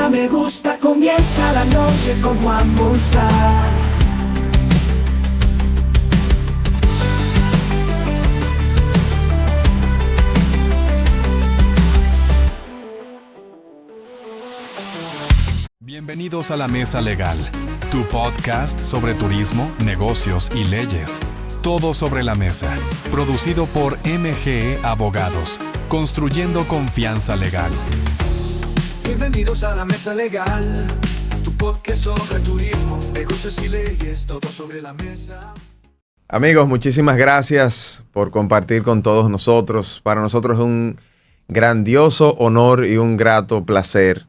me gusta, comienza la noche con Juan Musa. Bienvenidos a La Mesa Legal, tu podcast sobre turismo, negocios y leyes. Todo sobre la mesa, producido por MGE Abogados, construyendo confianza legal. Bienvenidos a La Mesa Legal, tu podcast sobre turismo, negocios y leyes, todo sobre la mesa. Amigos, muchísimas gracias por compartir con todos nosotros. Para nosotros es un grandioso honor y un grato placer.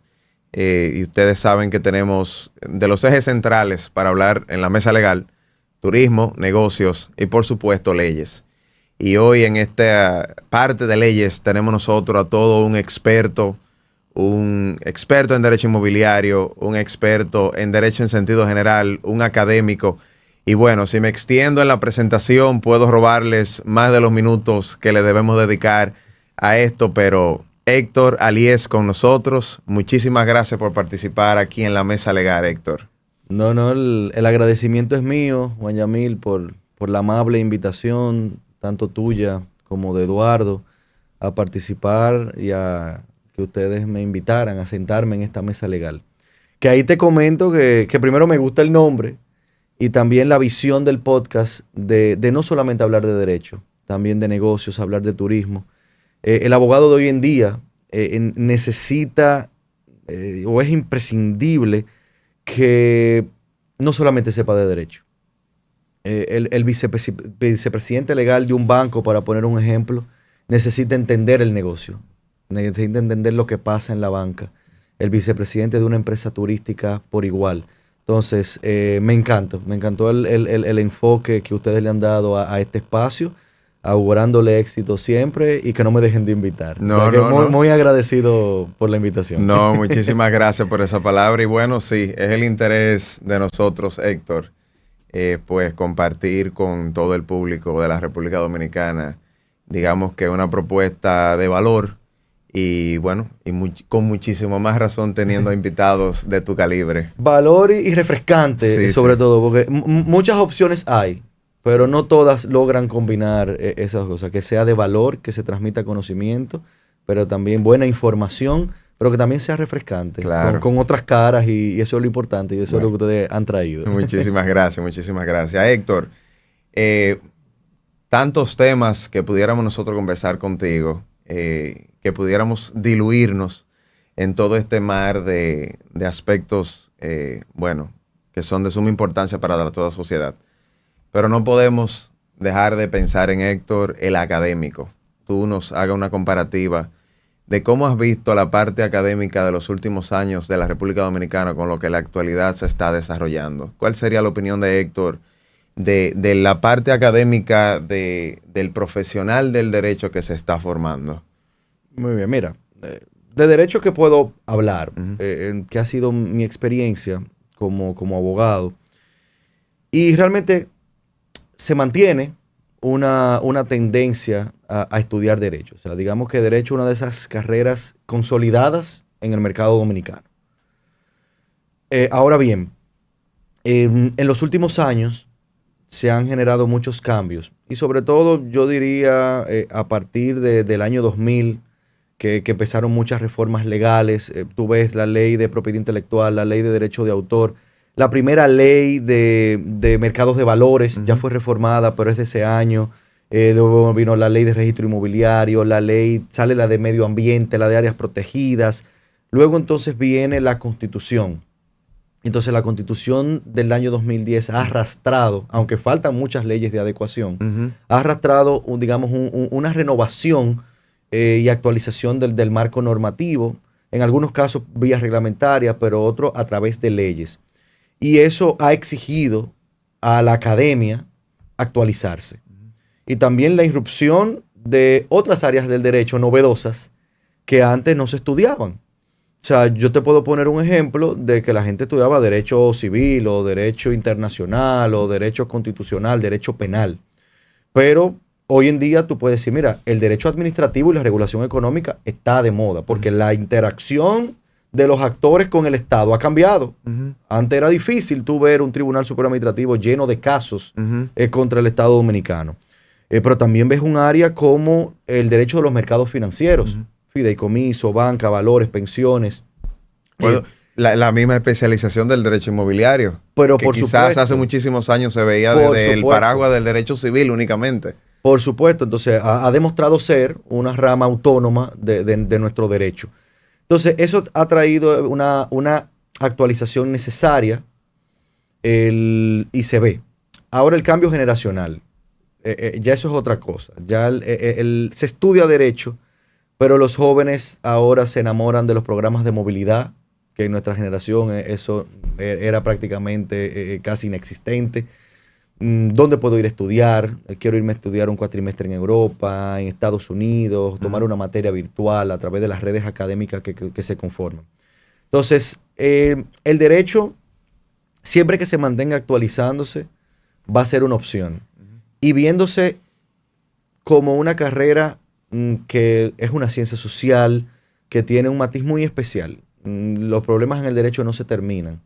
Y ustedes saben que tenemos de los ejes centrales para hablar en La Mesa Legal: turismo, negocios y por supuesto leyes. Y hoy en esta parte de leyes tenemos nosotros a todo un experto en derecho inmobiliario, un experto en derecho en sentido general, un académico. Y bueno, si me extiendo en la presentación puedo robarles más de los minutos que le debemos dedicar a esto, pero Héctor Aliés con nosotros. Muchísimas gracias por participar aquí en La Mesa Legal, Héctor. No, el agradecimiento es mío, Juan Yamil, por la amable invitación, tanto tuya como de Eduardo, a participar y a que ustedes me invitaran a sentarme en esta mesa legal. Que ahí te comento que primero me gusta el nombre y también la visión del podcast de no solamente hablar de derecho, también de negocios, hablar de turismo. El abogado de hoy en día necesita o es imprescindible que no solamente sepa de derecho. El vicepresidente legal de un banco, para poner un ejemplo, necesita entender el negocio, necesita entender lo que pasa en la banca. El vicepresidente de una empresa turística por igual. Entonces, me encantó el enfoque que ustedes le han dado a este espacio, augurándole éxito siempre y que no me dejen de invitar. Muy agradecido por la invitación. No, muchísimas gracias por esa palabra. Y bueno, sí, es el interés de nosotros, Héctor, pues compartir con todo el público de la República Dominicana, digamos que una propuesta de valor y bueno, con muchísimo más razón teniendo invitados de tu calibre. Valor y refrescante, sobre todo, porque muchas opciones hay, pero no todas logran combinar esas cosas, que sea de valor, que se transmita conocimiento, pero también buena información, pero que también sea refrescante, claro, con otras caras, y eso es lo importante, y eso es lo que ustedes han traído. Muchísimas gracias. Héctor, tantos temas que pudiéramos nosotros conversar contigo, que pudiéramos diluirnos en todo este mar de aspectos, que son de suma importancia para toda sociedad. Pero no podemos dejar de pensar en Héctor, el académico. Tú nos hagas una comparativa de cómo has visto la parte académica de los últimos años de la República Dominicana con lo que en la actualidad se está desarrollando. ¿Cuál sería la opinión de Héctor de la parte académica del profesional del derecho que se está formando? Muy bien, mira, de derecho que puedo hablar, que ha sido mi experiencia como abogado, y realmente se mantiene una tendencia a estudiar derecho. O sea, digamos que derecho es una de esas carreras consolidadas en el mercado dominicano. Ahora bien, en los últimos años se han generado muchos cambios, y sobre todo yo diría a partir del año 2000, que empezaron muchas reformas legales. Tú ves la ley de propiedad intelectual, la ley de derecho de autor. La primera ley de mercados de valores ya fue reformada, pero es de ese año. Luego vino la ley de registro inmobiliario, sale la de medio ambiente, la de áreas protegidas. Luego entonces viene la Constitución. Entonces la Constitución del año 2010 ha arrastrado, aunque faltan muchas leyes de adecuación, ha arrastrado, digamos, una renovación y actualización del marco normativo, en algunos casos vía reglamentaria, pero otros a través de leyes. Y eso ha exigido a la academia actualizarse. Y también la irrupción de otras áreas del derecho novedosas que antes no se estudiaban. O sea, yo te puedo poner un ejemplo de que la gente estudiaba derecho civil o derecho internacional o derecho constitucional, derecho penal. Pero hoy en día tú puedes decir, mira, el derecho administrativo y la regulación económica está de moda porque la interacción de los actores con el Estado ha cambiado. Ujú. Antes era difícil tú ver un Tribunal Supremo Administrativo lleno de casos Ujú. contra el Estado Dominicano. Pero también ves un área como el derecho de los mercados financieros, fideicomiso, banca, valores, pensiones. Bueno, la misma especialización del derecho inmobiliario. Pero que por quizás supuesto. hace muchísimos años se veía Por desde el supuesto. paraguas del derecho civil únicamente. Por supuesto, entonces ha demostrado ser una rama autónoma de nuestro derecho. Entonces, eso ha traído una actualización necesaria y se ve. Ahora el cambio generacional, ya eso es otra cosa. Ya se estudia derecho, pero los jóvenes ahora se enamoran de los programas de movilidad, que en nuestra generación eso era prácticamente casi inexistente. ¿Dónde puedo ir a estudiar? Quiero irme a estudiar un cuatrimestre en Europa, en Estados Unidos, tomar una materia virtual a través de las redes académicas que se conforman. Entonces, el derecho, siempre que se mantenga actualizándose, va a ser una opción. Y viéndose como una carrera que es una ciencia social, que tiene un matiz muy especial. Los problemas en el derecho no se terminan,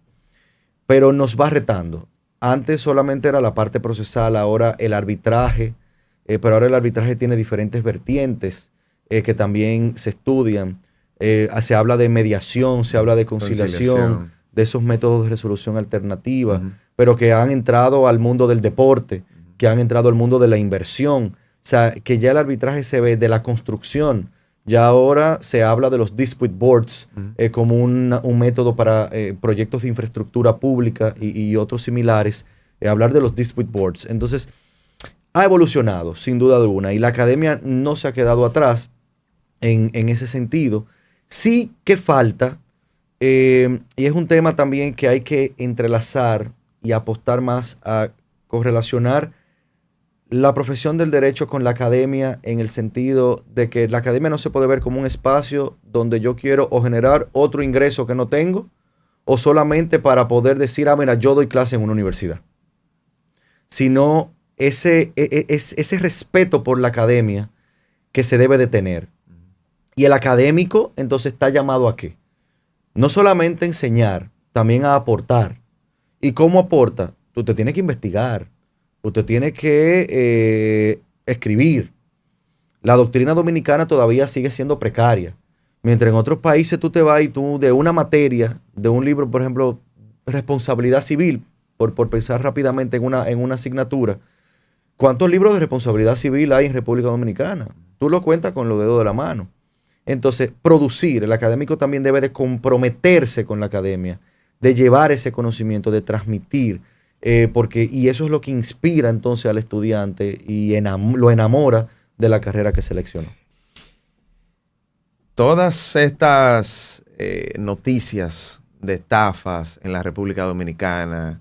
pero nos va retando. Antes solamente era la parte procesal, ahora el arbitraje, pero ahora el arbitraje tiene diferentes vertientes que también se estudian. Se habla de mediación, se habla de conciliación, de esos métodos de resolución alternativa, pero que han entrado al mundo del deporte, que han entrado al mundo de la inversión. O sea, que ya el arbitraje se ve de la construcción. Ya ahora se habla de los dispute boards como un método para proyectos de infraestructura pública y otros similares. Hablar de los dispute boards. Entonces, ha evolucionado, sin duda alguna. Y la academia no se ha quedado atrás en ese sentido. Sí que falta, y es un tema también que hay que entrelazar y apostar más a correlacionar la profesión del derecho con la academia, en el sentido de que la academia no se puede ver como un espacio donde yo quiero o generar otro ingreso que no tengo, o solamente para poder decir, mira, yo doy clase en una universidad. Sino ese respeto por la academia que se debe de tener. Y el académico entonces está llamado ¿a qué? No solamente a enseñar, también a aportar. ¿Y cómo aporta? Tú te tienes que investigar. Usted tiene que escribir. La doctrina dominicana todavía sigue siendo precaria. Mientras en otros países tú te vas y tú de una materia, de un libro, por ejemplo, responsabilidad civil, por pensar rápidamente en una asignatura, ¿cuántos libros de responsabilidad civil hay en República Dominicana? Tú lo cuentas con los dedos de la mano. Entonces, producir, el académico también debe de comprometerse con la academia, de llevar ese conocimiento, de transmitir, y eso es lo que inspira entonces al estudiante y lo enamora de la carrera que seleccionó. Todas estas noticias de estafas en la República Dominicana,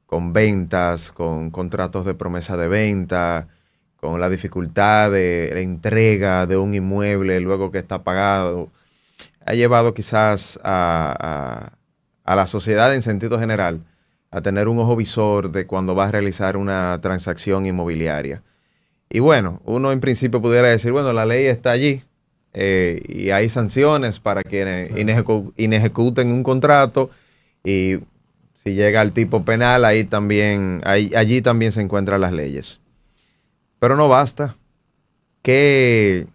con ventas, con contratos de promesa de venta, con la dificultad de la entrega de un inmueble luego que está pagado, ha llevado quizás a la sociedad en sentido general a tener un ojo visor de cuando va a realizar una transacción inmobiliaria. Y bueno, uno en principio pudiera decir, bueno, la ley está allí y hay sanciones para quienes inejecuten un contrato, y si llega al tipo penal, allí también se encuentran las leyes. Pero no basta. ¿Qué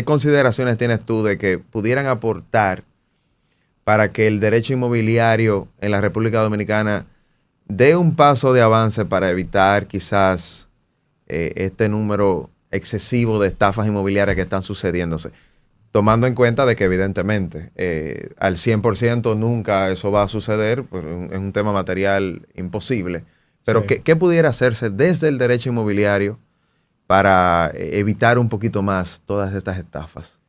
consideraciones tienes tú de que pudieran aportar para que el derecho inmobiliario en la República Dominicana dé un paso de avance para evitar quizás este número excesivo de estafas inmobiliarias que están sucediéndose? Tomando en cuenta de que evidentemente al 100% nunca eso va a suceder, pues es un tema material imposible. Pero sí, ¿qué pudiera hacerse desde el derecho inmobiliario para evitar un poquito más todas estas estafas?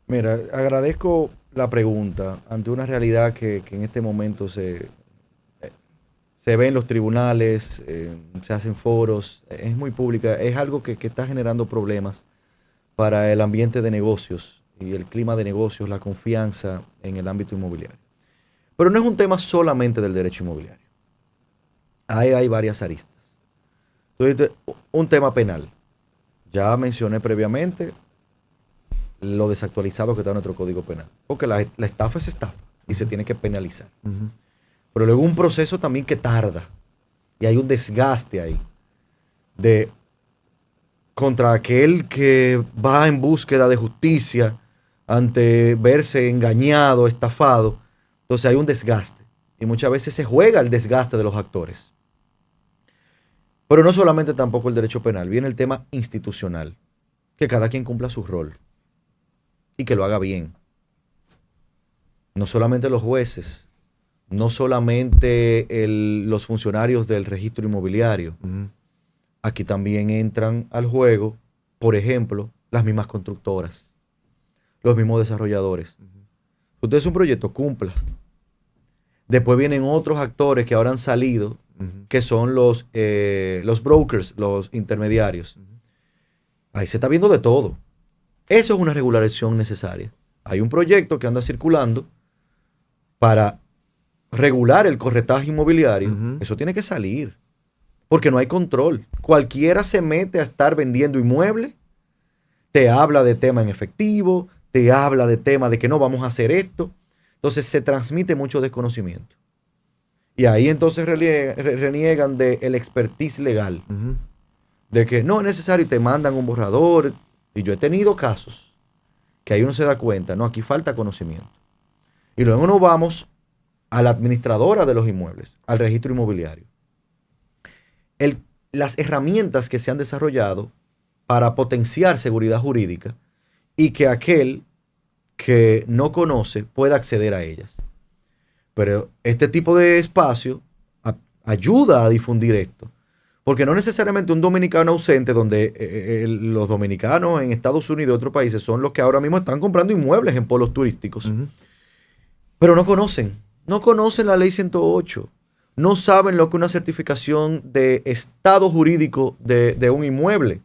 Mira, agradezco la pregunta ante una realidad que en este momento se ve en los tribunales, se hacen foros, es muy pública, es algo que está generando problemas para el ambiente de negocios y el clima de negocios, la confianza en el ámbito inmobiliario. Pero no es un tema solamente del derecho inmobiliario. Hay varias aristas. Entonces, un tema penal. Ya mencioné previamente lo desactualizado que está nuestro Código Penal. Porque la estafa es estafa. y se tiene que penalizar. Pero luego un proceso también que tarda y hay un desgaste ahí de contra aquel que va en búsqueda de justicia ante verse engañado, estafado. Entonces hay un desgaste y muchas veces se juega el desgaste de los actores. Pero no solamente tampoco el derecho penal, viene el tema institucional, que cada quien cumpla su rol y que lo haga bien. No solamente los jueces, no solamente los funcionarios del registro inmobiliario. Aquí también entran al juego, por ejemplo, las mismas constructoras, los mismos desarrolladores. Usted es un proyecto, cumpla. Después vienen otros actores que ahora han salido, que son los brokers, los intermediarios. Ahí se está viendo de todo. Eso es una regulación necesaria. Hay un proyecto que anda circulando para regular el corretaje inmobiliario. Eso tiene que salir, porque no hay control. Cualquiera se mete a estar vendiendo inmuebles, te habla de tema en efectivo, te habla de tema de que no vamos a hacer esto. Entonces se transmite mucho desconocimiento. Y ahí entonces reniegan del expertise legal. De que no es necesario y te mandan un borrador. Y yo he tenido casos que ahí uno se da cuenta, no, aquí falta conocimiento. Y luego nos vamos a la administradora de los inmuebles, al registro inmobiliario. Las herramientas que se han desarrollado para potenciar seguridad jurídica y que aquel que no conoce pueda acceder a ellas. Pero este tipo de espacio ayuda a difundir esto. Porque no necesariamente un dominicano ausente, donde los dominicanos en Estados Unidos y otros países son los que ahora mismo están comprando inmuebles en polos turísticos. Pero no conocen la ley 108. No saben lo que es una certificación de estado jurídico de un inmueble.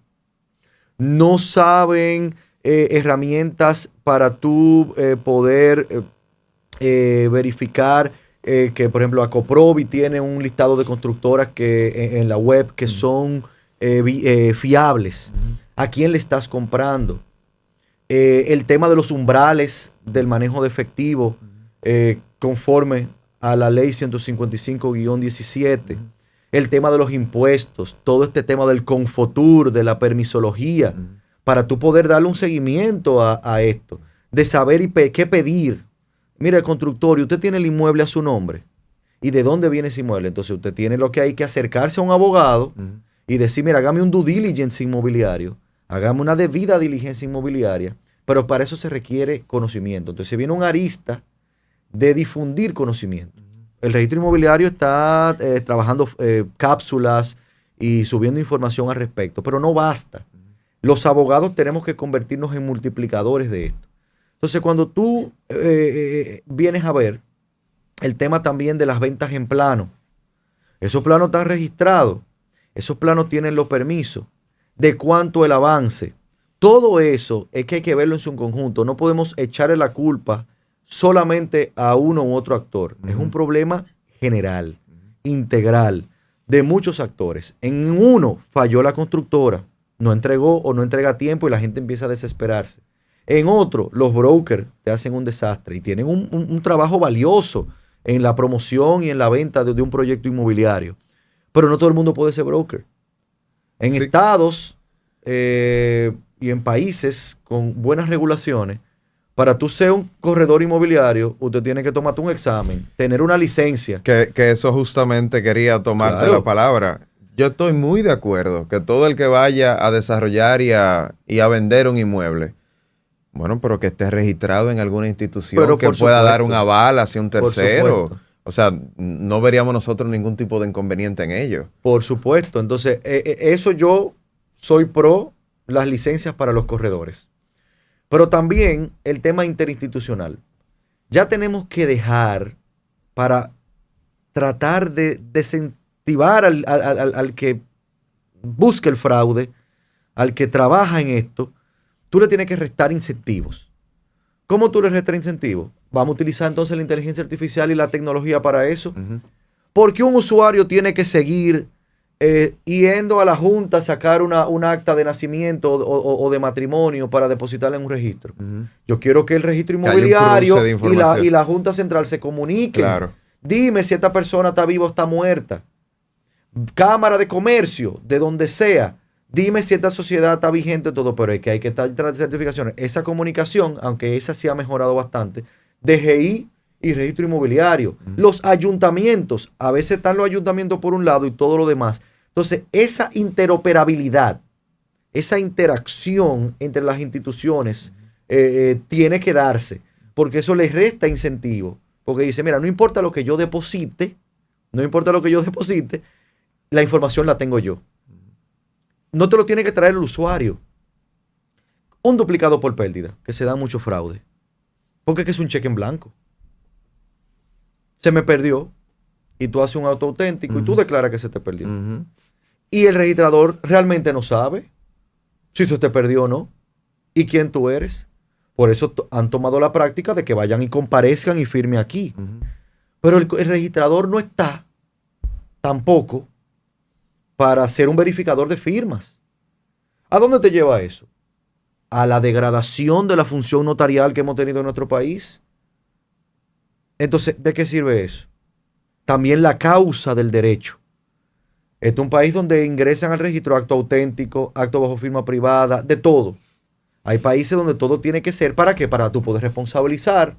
No saben herramientas para tú poder verificar que, por ejemplo, Acoprovi tiene un listado de constructoras que en la web que son fiables. ¿A quién le estás comprando? El tema de los umbrales del manejo de efectivo conforme a la ley 155-17. El tema de los impuestos, todo este tema del Confotur, de la permisología, para tú poder darle un seguimiento a esto, de saber qué pedir. Mira, el constructor, y usted tiene el inmueble a su nombre. ¿Y de dónde viene ese inmueble? Entonces usted tiene lo que hay que acercarse a un abogado y decir, mira, hágame un due diligence inmobiliario, hágame una debida diligencia inmobiliaria, pero para eso se requiere conocimiento. Entonces viene un arista de difundir conocimiento. El registro inmobiliario está trabajando cápsulas y subiendo información al respecto, pero no basta. Los abogados tenemos que convertirnos en multiplicadores de esto. Entonces, cuando tú vienes a ver el tema también de las ventas en plano, esos planos están registrados, esos planos tienen los permisos, de cuánto el avance. Todo eso es que hay que verlo en su conjunto. No podemos echarle la culpa solamente a uno u otro actor. Es un problema general, integral, de muchos actores. En uno falló la constructora, no entregó o no entrega a tiempo y la gente empieza a desesperarse. En otro, los brokers te hacen un desastre y tienen un trabajo valioso en la promoción y en la venta de un proyecto inmobiliario. Pero no todo el mundo puede ser broker. En estados y en países con buenas regulaciones, para tú ser un corredor inmobiliario, usted tiene que tomarte un examen, tener una licencia. Que eso justamente quería tomarte la palabra. Yo estoy muy de acuerdo que todo el que vaya a desarrollar y a vender un inmueble, bueno, pero que esté registrado en alguna institución que pueda dar un aval hacia un tercero. O sea, no veríamos nosotros ningún tipo de inconveniente en ello. Por supuesto. Entonces, eso yo soy pro las licencias para los corredores. Pero también el tema interinstitucional. Ya tenemos que dejar para tratar de desincentivar al que busca el fraude, al que trabaja en esto. Tú le tienes que restar incentivos. ¿Cómo tú le restas incentivos? Vamos a utilizar entonces la inteligencia artificial y la tecnología para eso. ¿Por qué un usuario tiene que seguir yendo a la junta a sacar un acta de nacimiento o de matrimonio para depositarla en un registro. Yo quiero que el registro Que haya un inmobiliario cruce de información. y la junta central se comuniquen. Claro. Dime si esta persona está viva o está muerta. Cámara de comercio, de donde sea. Dime si esta sociedad está vigente, todo, pero es que hay que estar detrás de certificaciones. Esa comunicación, aunque esa sí ha mejorado bastante, DGI y registro inmobiliario. Los ayuntamientos, a veces están los ayuntamientos por un lado y todo lo demás. Entonces, esa interoperabilidad, esa interacción entre las instituciones tiene que darse, porque eso les resta incentivo. Porque dice, mira, no importa lo que yo deposite, la información la tengo yo. No te lo tiene que traer el usuario. Un duplicado por pérdida, que se da mucho fraude. Porque es que es un cheque en blanco. Se me perdió y tú haces un auto auténtico y tú declaras que se te perdió. Y el registrador realmente no sabe si se te perdió o no y quién tú eres. Por eso han tomado la práctica de que vayan y comparezcan y firmen aquí. Pero el registrador no está tampoco para ser un verificador de firmas. ¿A dónde te lleva eso? A la degradación de la función notarial que hemos tenido en nuestro país. Entonces, ¿de qué sirve eso? También la causa del derecho. Este es un país donde ingresan al registro acto auténtico, acto bajo firma privada, de todo. Hay países donde todo tiene que ser, ¿para qué? Para tú poder responsabilizar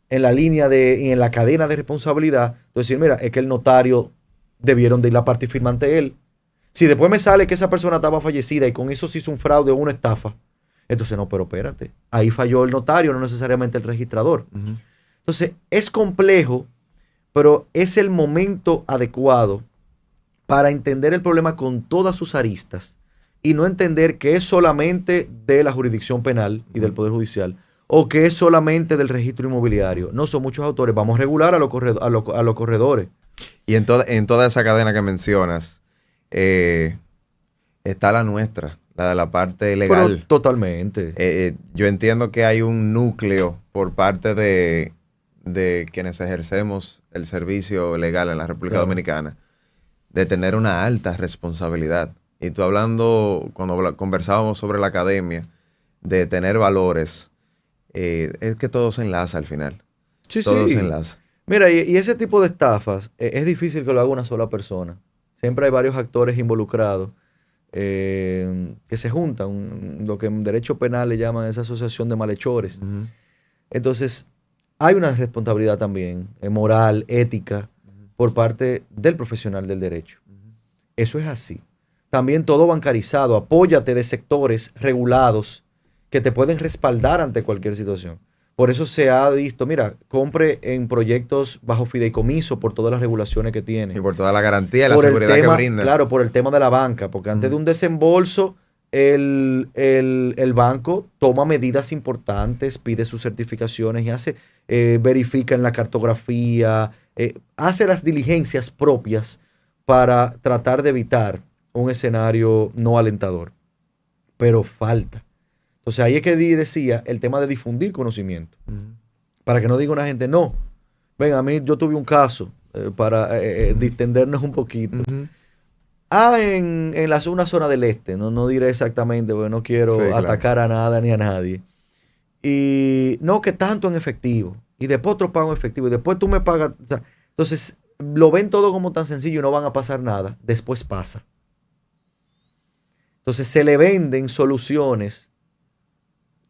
en la línea y en la cadena de responsabilidad. Decir, mira, es que el notario debieron de ir la parte y firma ante él. Si después me sale que esa persona estaba fallecida y con eso se hizo un fraude o una estafa, entonces no, pero espérate. Ahí falló el notario, no necesariamente el registrador. Entonces, es complejo, pero es el momento adecuado para entender el problema con todas sus aristas y no entender que es solamente de la jurisdicción penal y del Poder Judicial o que es solamente del registro inmobiliario. No, son muchos autores. Vamos a regular a los corredores. Y en toda esa cadena que mencionas, está la nuestra, la de la parte legal. Pero totalmente. Yo entiendo que hay un núcleo por parte de quienes ejercemos el servicio legal en la República Dominicana, de tener una alta responsabilidad. Y tú hablando, cuando conversábamos sobre la academia, de tener valores, es que todo se enlaza al final. Sí, todo sí. se enlaza. Mira, y ese tipo de estafas, es difícil que lo haga una sola persona. Siempre hay varios actores involucrados que se juntan, lo que en derecho penal le llaman esa asociación de malhechores. Entonces, hay una responsabilidad también, moral, ética, por parte del profesional del derecho. Eso es así. También todo bancarizado. Apóyate de sectores regulados que te pueden respaldar ante cualquier situación. Por eso se ha visto, mira, compre en proyectos bajo fideicomiso por todas las regulaciones que tiene. Y por toda la garantía y la seguridad que brinda. Claro, por el tema de la banca, porque antes de un desembolso, el banco toma medidas importantes, pide sus certificaciones y verifica en la cartografía, hace las diligencias propias para tratar de evitar un escenario no alentador. Pero falta. Entonces ahí es que decía el tema de difundir conocimiento. Para que no diga una gente, no, ven, a mí yo tuve un caso para distendernos un poquito. En una zona del este, no diré exactamente porque no quiero atacar a nada ni a nadie. Y no, que tanto en efectivo. Y después otro pago en efectivo. Y después tú me pagas. O sea, entonces lo ven todo como tan sencillo y no van a pasar nada. Después pasa. Entonces se le venden soluciones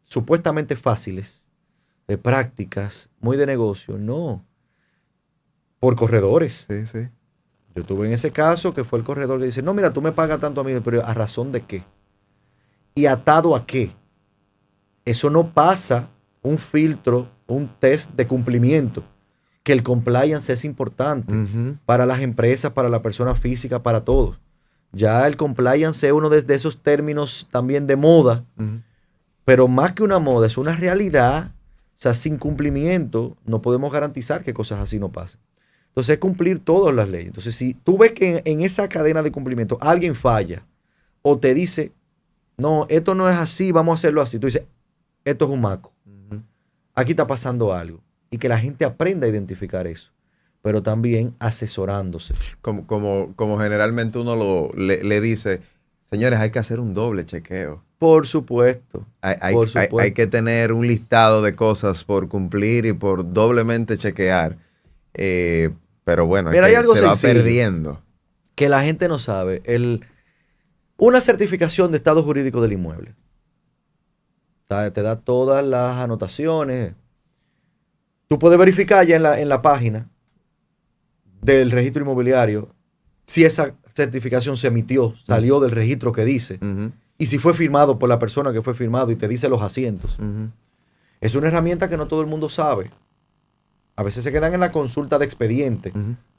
supuestamente fáciles, de prácticas, muy de negocio. No. Por corredores. Sí, sí. Yo tuve en ese caso que fue el corredor que dice, no, mira, tú me pagas tanto a mí, pero ¿a razón de qué? ¿Y atado a qué? Eso no pasa un filtro, un test de cumplimiento. Que el compliance es importante para las empresas, para la persona física, para todos. Ya el compliance es uno de esos términos también de moda, pero más que una moda, es una realidad. O sea, sin cumplimiento no podemos garantizar que cosas así no pasen. Entonces es cumplir todas las leyes. Entonces si tú ves que en esa cadena de cumplimiento alguien falla o te dice, no, esto no es así, vamos a hacerlo así. Tú dices, esto es un maco. Aquí está pasando algo. Y que la gente aprenda a identificar eso. pero también asesorándose. Como generalmente uno le dice, señores, hay que hacer un doble chequeo. Por supuesto. Hay que tener un listado de cosas por cumplir y por doblemente chequear. Pero bueno, Mira, hay algo se va sencillo perdiendo. que la gente no sabe. Una certificación de estado jurídico del inmueble. Te da todas las anotaciones. Tú puedes verificar ya en la página del registro inmobiliario si esa certificación se emitió, salió del registro que dice, y si fue firmado por la persona que fue firmado y te dice los asientos. Es una herramienta que no todo el mundo sabe. A veces se quedan en la consulta de expediente.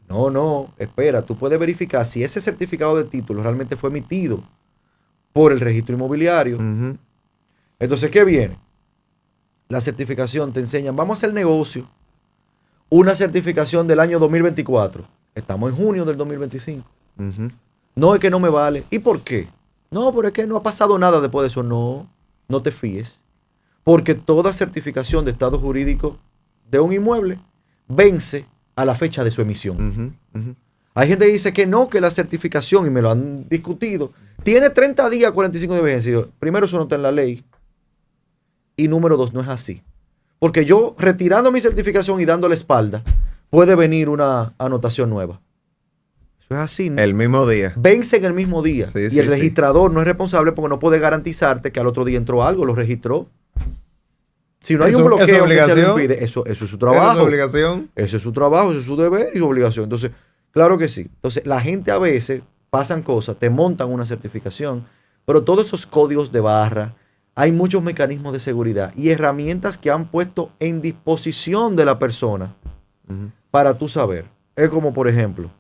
No, espera, tú puedes verificar si ese certificado de título realmente fue emitido por el registro inmobiliario. Entonces, ¿qué viene? La certificación te enseñan, vamos a hacer negocio. Una certificación del año 2024. Estamos en junio del 2025. No, es que no me vale. ¿Y por qué? No, pero es que no ha pasado nada después de eso. No te fíes. Porque toda certificación de estado jurídico de un inmueble vence a la fecha de su emisión. Hay gente que dice que no, que la certificación, y me lo han discutido, tiene 30 días, 45 de vigencia. Yo, primero, eso no está en la ley. Y número 2, no es así. Porque yo, retirando mi certificación y dando la espalda, puede venir una anotación nueva. Eso es así, ¿no? El mismo día. Vence en el mismo día. Sí, y sí, el registrador no es responsable porque no puede garantizarte que al otro día entró algo, lo registró. Si no hay un bloqueo que se lo impide, eso es su trabajo. ¿Es su obligación? Eso es su trabajo, eso es su deber y su obligación. Entonces, claro que sí. Entonces, la gente a veces pasan cosas, te montan una certificación, pero todos esos códigos de barra, hay muchos mecanismos de seguridad y herramientas que han puesto en disposición de la persona para tú saber. Es como, por ejemplo,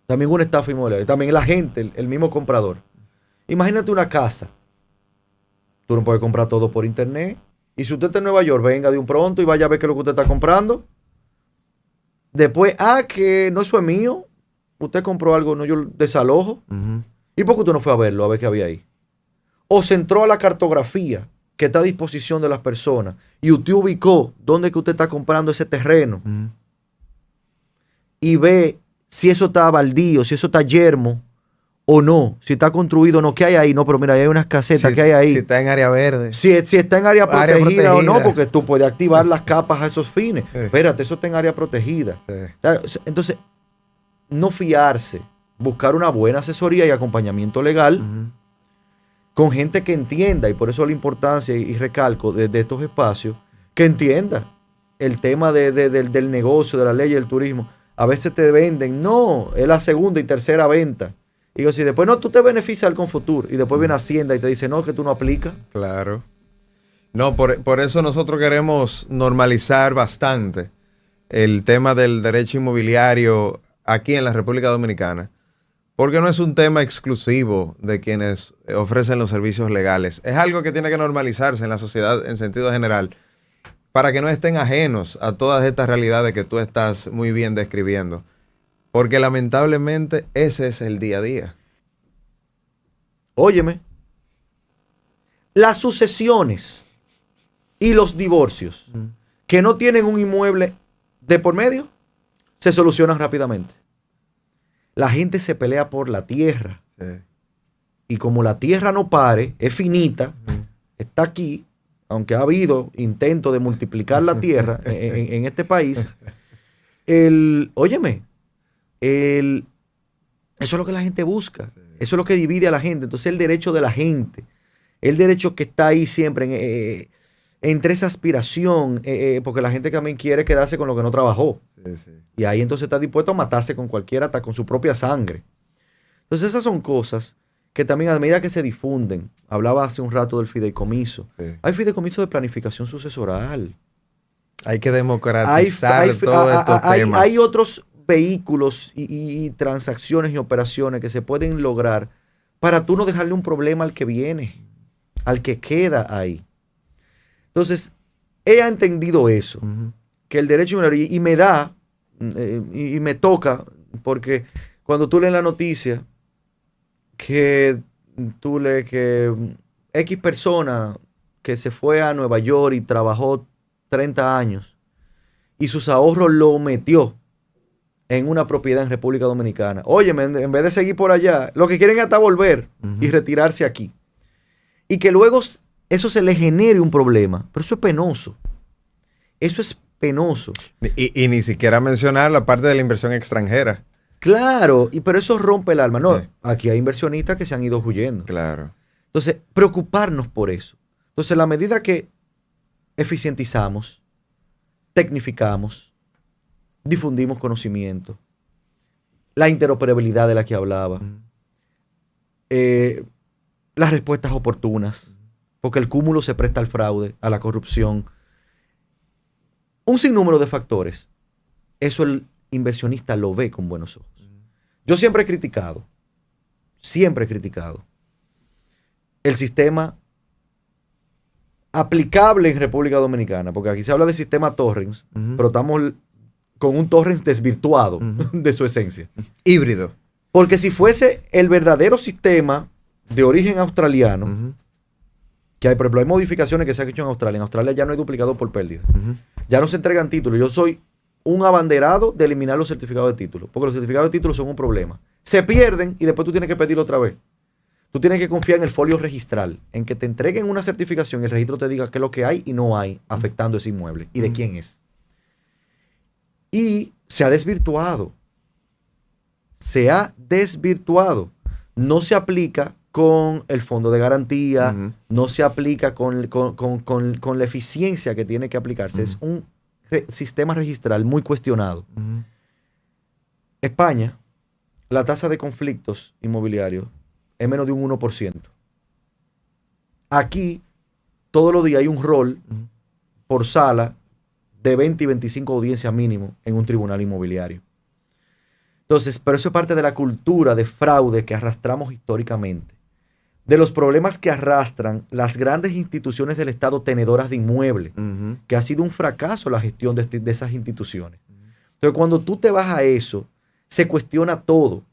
también una estafa inmobiliaria, también la gente, el mismo comprador. Imagínate una casa. Tú no puedes comprar todo por internet. Y si usted está en Nueva York, venga de un pronto y vaya a ver qué es lo que usted está comprando. Después, que no eso es mío. Usted compró algo, no, yo desalojo. ¿Y por qué usted no fue a verlo, a ver qué había ahí? O se entró a la cartografía que está a disposición de las personas y usted ubicó dónde que usted está comprando ese terreno y ve si eso está baldío, si eso está yermo o no, si está construido o no, ¿qué hay ahí? No, pero mira, hay unas casetas que hay ahí. Si está en área verde. Si está en área protegida o no, protegida. porque tú puedes activar las capas a esos fines. Sí. Espérate, eso está en área protegida. Sí. Entonces, no fiarse, buscar una buena asesoría y acompañamiento legal con gente que entienda, y por eso la importancia, y recalco, de estos espacios, que entienda el tema del negocio, de la ley y del turismo. A veces te venden, no, es la segunda y tercera venta. Y digo, si después no, tú te beneficias del Confutur y después viene Hacienda y te dice, no, que tú no aplicas. Claro. No, por eso nosotros queremos normalizar bastante el tema del derecho inmobiliario aquí en la República Dominicana, porque no es un tema exclusivo de quienes ofrecen los servicios legales. Es algo que tiene que normalizarse en la sociedad en sentido general, para que no estén ajenos a todas estas realidades que tú estás muy bien describiendo. Porque lamentablemente ese es el día a día. Óyeme, las sucesiones y los divorcios que no tienen un inmueble de por medio se solucionan rápidamente. La gente se pelea por la tierra. Sí. Y como la tierra no pare, es finita, está aquí, aunque ha habido intento de multiplicar la tierra en este país, óyeme, eso es lo que la gente busca. Sí. Eso es lo que divide a la gente. Entonces, el derecho de la gente, el derecho que está ahí siempre entre esa aspiración, porque la gente también quiere quedarse con lo que no trabajó. Sí, sí. Y ahí entonces está dispuesto a matarse con cualquiera, hasta con su propia sangre. Entonces, esas son cosas que también a medida que se difunden, hablaba hace un rato del fideicomiso. Sí. Hay fideicomiso de planificación sucesoral. Hay que democratizar todos estos temas. Hay otros vehículos y transacciones y operaciones que se pueden lograr para tú no dejarle un problema al que viene, al que queda ahí. Entonces, he entendido eso, que el derecho y me da, y me toca, porque cuando tú lees la noticia, que tú lees que X persona que se fue a Nueva York y trabajó 30 años y sus ahorros lo metió en una propiedad en República Dominicana. Óyeme, en vez de seguir por allá, lo que quieren es hasta volver y retirarse aquí. Y que luego eso se le genere un problema. Pero eso es penoso. Eso es penoso. Y ni siquiera mencionar la parte de la inversión extranjera. Claro, pero eso rompe el alma. No, Sí. aquí hay inversionistas que se han ido huyendo. Claro. Entonces, preocuparnos por eso. Entonces, a la medida que eficientizamos, tecnificamos, difundimos conocimiento, la interoperabilidad de la que hablaba, las respuestas oportunas, porque el cúmulo se presta al fraude, a la corrupción, un sinnúmero de factores. Eso el inversionista lo ve con buenos ojos. Yo siempre he criticado el sistema aplicable en República Dominicana, porque aquí se habla de sistema torrents, pero estamos con un torrents desvirtuado de su esencia. Híbrido. Porque si fuese el verdadero sistema de origen australiano, que hay, por ejemplo, hay modificaciones que se han hecho en Australia. En Australia ya no hay duplicado por pérdida. Ya no se entregan títulos. Yo soy un abanderado de eliminar los certificados de título, porque los certificados de título son un problema. Se pierden y después tú tienes que pedirlo otra vez. Tú tienes que confiar en el folio registral, en que te entreguen una certificación y el registro te diga qué es lo que hay y no hay afectando ese inmueble y de quién es. Y se ha desvirtuado. No se aplica con el fondo de garantía, no se aplica con la eficiencia que tiene que aplicarse. Es un sistema registral muy cuestionado. España, la tasa de conflictos inmobiliarios es menos de un 1%. Aquí, todos los días hay un rol por sala de 20 y 25 audiencias mínimo en un tribunal inmobiliario. Entonces, pero eso es parte de la cultura de fraude que arrastramos históricamente. De los problemas que arrastran las grandes instituciones del Estado tenedoras de inmuebles, que ha sido un fracaso la gestión de esas instituciones. Entonces, cuando tú te vas a eso, se cuestiona todo.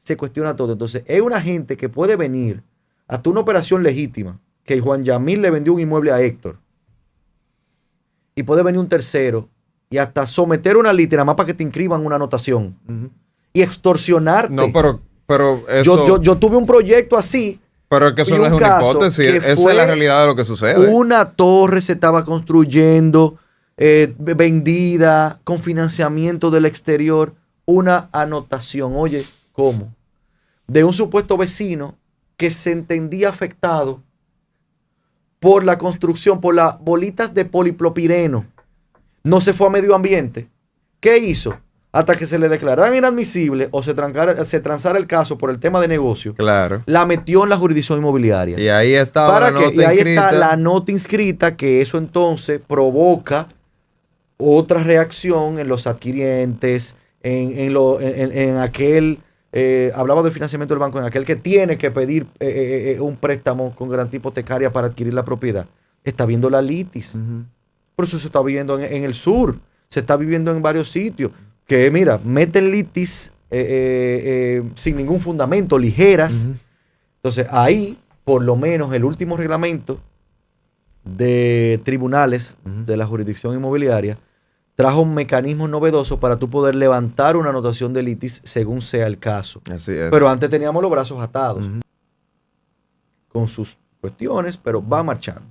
Entonces, es una gente que puede venir hasta una operación legítima, que Juan Yamil le vendió un inmueble a Héctor, y puede venir un tercero y hasta someter una lítera nada más para que te inscriban una anotación y extorsionarte. No, pero eso... Yo tuve un proyecto así. Pero es que eso no es una hipótesis, esa es la realidad de lo que sucede. Una torre se estaba construyendo, vendida, con financiamiento del exterior, una anotación. Oye, ¿cómo? De un supuesto vecino que se entendía afectado por la construcción, por las bolitas de polipropileno. No se fue a medio ambiente. ¿Qué hizo? Hasta que se le declararan inadmisible o se transara el caso por el tema de negocio, claro, la metió en la jurisdicción inmobiliaria. Y ahí estaba la nota inscrita. Y ahí está la nota inscrita, que eso entonces provoca otra reacción en los adquirientes, en aquel, hablaba del financiamiento del banco, en aquel que tiene que pedir un préstamo con garantía hipotecaria para adquirir la propiedad. Está viendo la litis. Por eso se está viviendo en el sur, se está viviendo en varios sitios. Que mira, meten litis sin ningún fundamento, ligeras. Entonces ahí, por lo menos el último reglamento de tribunales de la jurisdicción inmobiliaria trajo un mecanismo novedoso para tú poder levantar una anotación de litis según sea el caso. Así es. Pero antes teníamos los brazos atados con sus cuestiones, pero va marchando.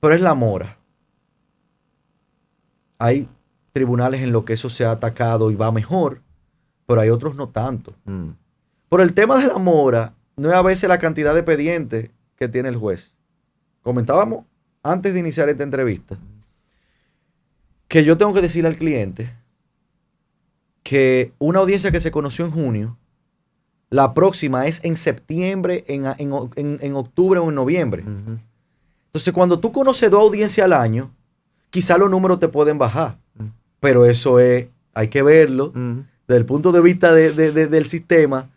Pero es la mora. Hay tribunales en los que eso se ha atacado y va mejor, pero hay otros no tanto. Por el tema de la mora, no es a veces la cantidad de expedientes que tiene el juez. Comentábamos antes de iniciar esta entrevista que yo tengo que decirle al cliente que una audiencia que se conoció en junio, la próxima es en septiembre, en octubre o en noviembre. Entonces, cuando tú conoces 2 audiencias al año, quizá los números te pueden bajar. Pero eso hay que verlo desde el punto de vista del sistema.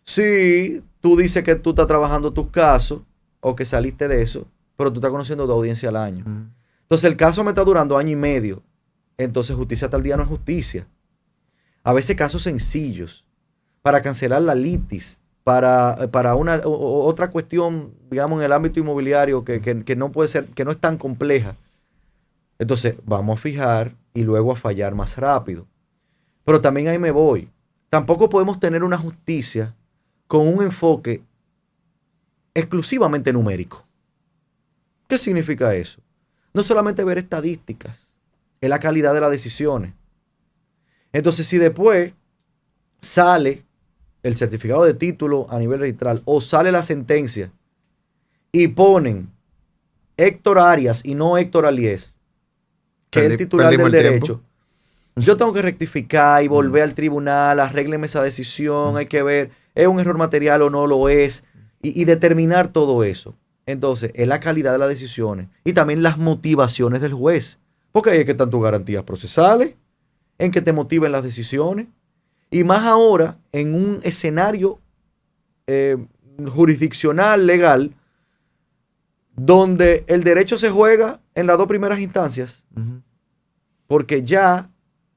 Sí, tú dices que tú estás trabajando tus casos o que saliste de eso, pero tú estás conociendo 2 audiencias al año. Entonces, el caso me está durando 1 año y medio. Entonces, justicia tal día no es justicia. A veces casos sencillos para cancelar la litis, para una otra cuestión, digamos, en el ámbito inmobiliario que no puede ser, que no es tan compleja. Entonces, vamos a fijar y luego a fallar más rápido. Pero también ahí me voy. Tampoco podemos tener una justicia con un enfoque exclusivamente numérico. ¿Qué significa eso? No solamente ver estadísticas, es la calidad de las decisiones. Entonces, si después sale el certificado de título a nivel registral o sale la sentencia y ponen Héctor Arias y no Héctor Aliés, que es el titular del derecho, yo tengo que rectificar y volver al tribunal, arrégleme esa decisión, hay que ver, ¿es un error material o no lo es? Y determinar todo eso. Entonces, es la calidad de las decisiones y también las motivaciones del juez. Porque ahí es que están tus garantías procesales, en que te motiven las decisiones. Y más ahora, en un escenario jurisdiccional, legal, donde el derecho se juega en las dos primeras instancias. Porque ya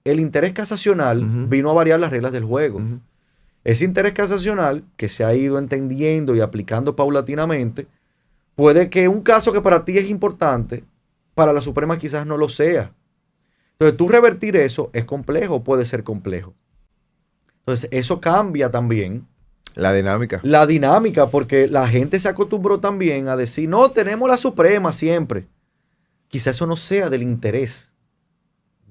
el interés casacional vino a variar las reglas del juego. Ese interés casacional, que se ha ido entendiendo y aplicando paulatinamente, puede que un caso que para ti es importante, para la Suprema quizás no lo sea. Entonces, tú revertir eso es complejo, puede ser complejo. Entonces, eso cambia también la dinámica. La dinámica, porque la gente se acostumbró también a decir, no, tenemos la Suprema siempre. Quizás eso no sea del interés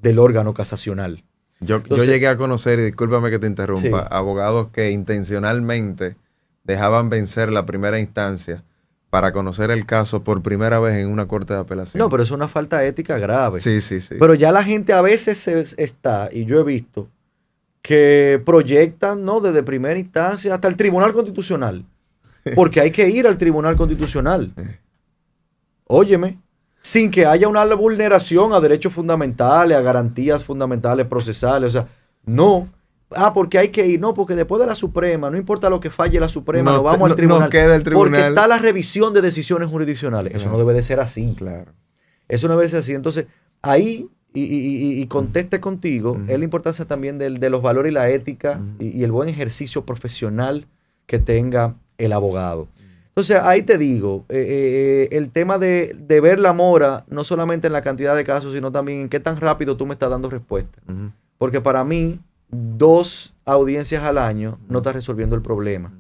del órgano casacional. Yo llegué a conocer, y discúlpame que te interrumpa, abogados que intencionalmente dejaban vencer la primera instancia para conocer el caso por primera vez en una corte de apelación. No, pero es una falta ética grave. Sí. Pero ya la gente a veces está, y yo he visto, que proyectan, ¿no?, desde primera instancia hasta el Tribunal Constitucional. Porque hay que ir al Tribunal Constitucional. Óyeme, sin que haya una vulneración a derechos fundamentales, a garantías fundamentales procesales. O sea, no. Porque hay que ir. No, porque después de la Suprema, no importa lo que falle la Suprema, no vamos al tribunal. No queda el tribunal. Porque está la revisión de decisiones jurisdiccionales. Eso no debe de ser así. Claro. Eso no debe ser así. Entonces, ahí, y conteste contigo, es la importancia también de los valores y la ética y el buen ejercicio profesional que tenga el abogado. Entonces, ahí te digo, el tema de ver la mora, no solamente en la cantidad de casos, sino también en qué tan rápido tú me estás dando respuesta. Porque para mí, 2 audiencias al año no está resolviendo el problema.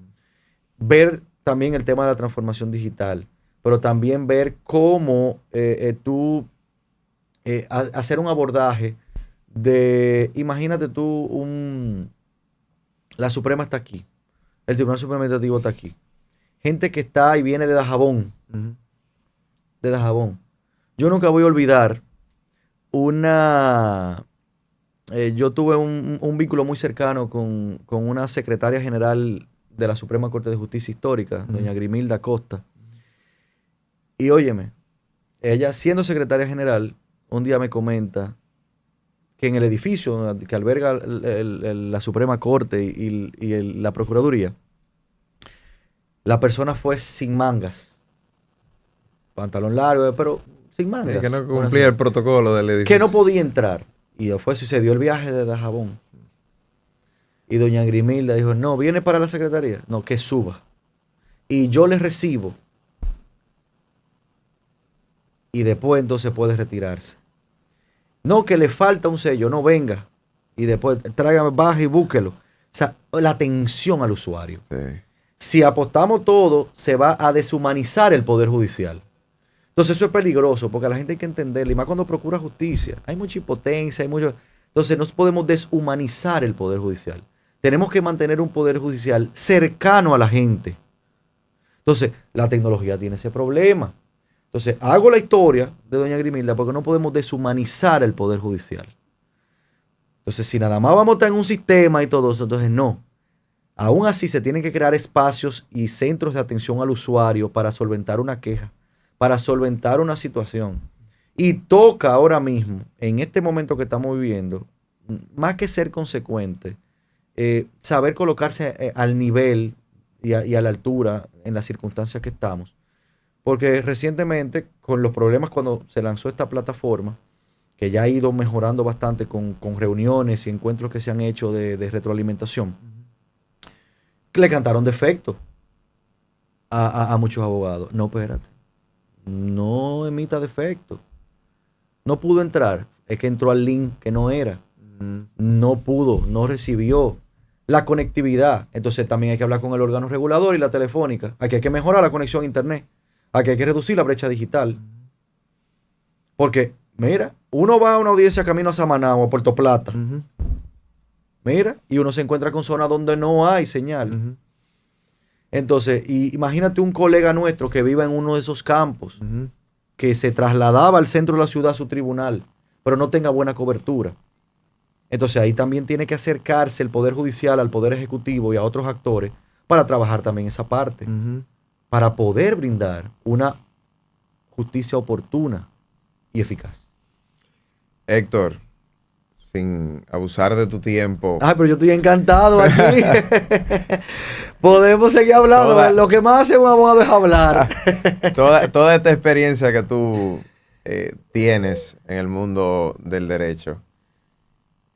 Ver también el tema de la transformación digital, pero también ver cómo tú hacer un abordaje de, imagínate tú, la Suprema está aquí, el Tribunal Supremo Administrativo está aquí. Gente que está y viene de Dajabón. De Dajabón. Yo nunca voy a olvidar yo tuve un vínculo muy cercano con una secretaria general de la Suprema Corte de Justicia Histórica, doña Grimilda Costa. Y óyeme, ella siendo secretaria general, un día me comenta que en el edificio que alberga la Suprema Corte y la Procuraduría, la persona fue sin mangas. Pantalón largo, pero sin mangas. Es que no cumplía el protocolo del edificio. Que no podía entrar. Y después se dio el viaje de Dajabón. Y doña Grimilda dijo, no, ¿viene para la secretaría? No, que suba. Y yo le recibo. Y después entonces puede retirarse. No, que le falta un sello, no, venga. Y después tráigame, baja y búsquelo. O sea, la atención al usuario. Sí. Si apostamos todo, se va a deshumanizar el Poder Judicial. Entonces eso es peligroso, porque a la gente hay que entenderlo, y más cuando procura justicia. Hay mucha impotencia, Entonces no podemos deshumanizar el Poder Judicial. Tenemos que mantener un Poder Judicial cercano a la gente. Entonces, la tecnología tiene ese problema. Entonces, hago la historia de doña Grimilda porque no podemos deshumanizar el Poder Judicial. Entonces, si nada más vamos a estar en un sistema y todo eso, entonces no. Aún así, se tienen que crear espacios y centros de atención al usuario para solventar una queja, para solventar una situación. Y toca ahora mismo, en este momento que estamos viviendo, más que ser consecuente, saber colocarse al nivel y a la altura en las circunstancias que estamos. Porque recientemente, con los problemas cuando se lanzó esta plataforma, que ya ha ido mejorando bastante con reuniones y encuentros que se han hecho de retroalimentación, le cantaron defecto a muchos abogados. No, espérate. No emita defecto. No pudo entrar. Es que entró al link que no era. no pudo, no recibió la conectividad. Entonces también hay que hablar con el órgano regulador y la telefónica. Aquí hay que mejorar la conexión a internet. Aquí hay que reducir la brecha digital. Porque, mira, uno va a una audiencia camino a Samaná o a Puerto Plata. Mira, y uno se encuentra con zonas donde no hay señal. Entonces, imagínate un colega nuestro que viva en uno de esos campos, que se trasladaba al centro de la ciudad a su tribunal, pero no tenga buena cobertura. Entonces ahí también tiene que acercarse el Poder Judicial al Poder Ejecutivo y a otros actores para trabajar también esa parte, para poder brindar una justicia oportuna y eficaz. Héctor, sin abusar de tu tiempo. Ay, pero yo estoy encantado aquí. Podemos seguir hablando. Lo que más hace un abogado es hablar. Toda esta experiencia que tú tienes en el mundo del derecho,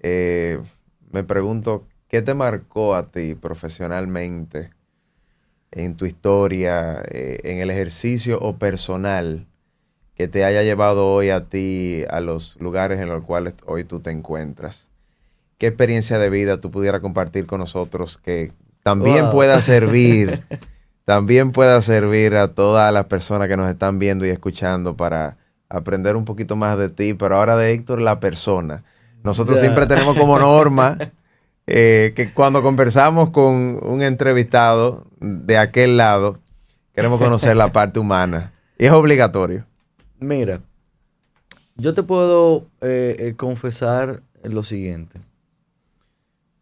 me pregunto, ¿qué te marcó a ti profesionalmente en tu historia, en el ejercicio o personal, que te haya llevado hoy a ti a los lugares en los cuales hoy tú te encuentras? ¿Qué experiencia de vida tú pudieras compartir con nosotros que también pueda servir, a todas las personas que nos están viendo y escuchando para aprender un poquito más de ti, pero ahora de Héctor, la persona? Nosotros siempre tenemos como norma que cuando conversamos con un entrevistado de aquel lado, queremos conocer la parte humana. Y es obligatorio. Mira, yo te puedo confesar lo siguiente.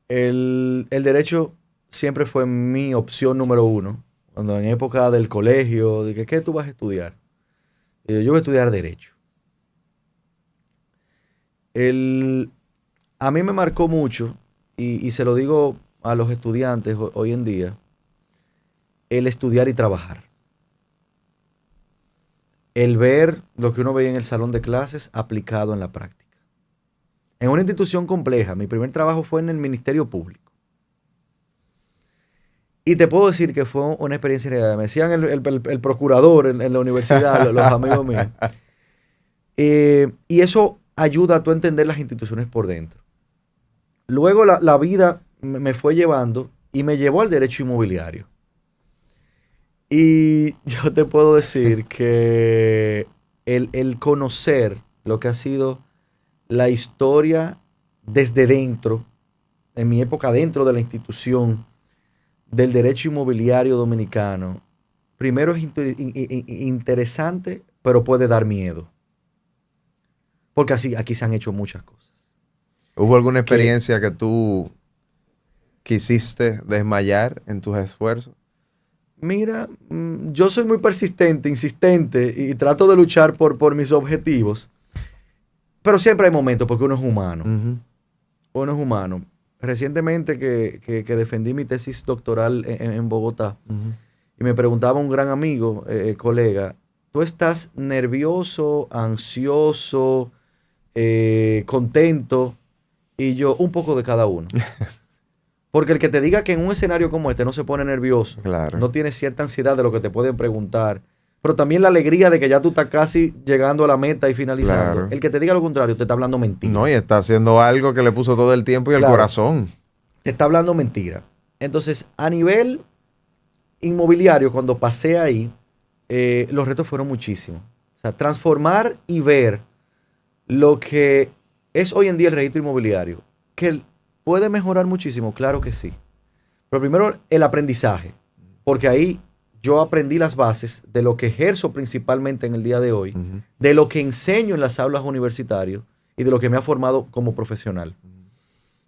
El derecho siempre fue mi opción número uno. Cuando en época del colegio, dije, ¿qué tú vas a estudiar? Y yo voy a estudiar derecho. A mí me marcó mucho, y se lo digo a los estudiantes hoy en día, el estudiar y trabajar. El ver lo que uno veía en el salón de clases aplicado en la práctica. En una institución compleja, mi primer trabajo fue en el Ministerio Público. Y te puedo decir que fue una experiencia. Me decían el procurador en la universidad, los amigos míos. Y eso ayuda a tú entender las instituciones por dentro. Luego la vida me fue llevando y me llevó al derecho inmobiliario. Y yo te puedo decir que el conocer lo que ha sido la historia desde dentro, en mi época dentro de la institución del derecho inmobiliario dominicano, primero es interesante, pero puede dar miedo. Porque aquí se han hecho muchas cosas. ¿Hubo alguna experiencia que tú quisiste desmayar en tus esfuerzos? Mira, yo soy muy persistente, insistente y trato de luchar por mis objetivos. Pero siempre hay momentos porque uno es humano. Uno es humano. Recientemente que defendí mi tesis doctoral en Bogotá, y me preguntaba un gran amigo, colega, ¿tú estás nervioso, ansioso, contento? Y yo, un poco de cada uno. Porque el que te diga que en un escenario como este no se pone nervioso, claro, no tiene cierta ansiedad de lo que te pueden preguntar, pero también la alegría de que ya tú estás casi llegando a la meta y finalizando. Claro. El que te diga lo contrario te está hablando mentira. No, y está haciendo algo que le puso todo el tiempo y el corazón. Te está hablando mentira. Entonces, a nivel inmobiliario, cuando pasé ahí, los retos fueron muchísimos. O sea, transformar y ver lo que es hoy en día el registro inmobiliario, que puede mejorar muchísimo, claro que sí. Pero primero, el aprendizaje, porque ahí yo aprendí las bases de lo que ejerzo principalmente en el día de hoy, de lo que enseño en las aulas universitarias y de lo que me ha formado como profesional.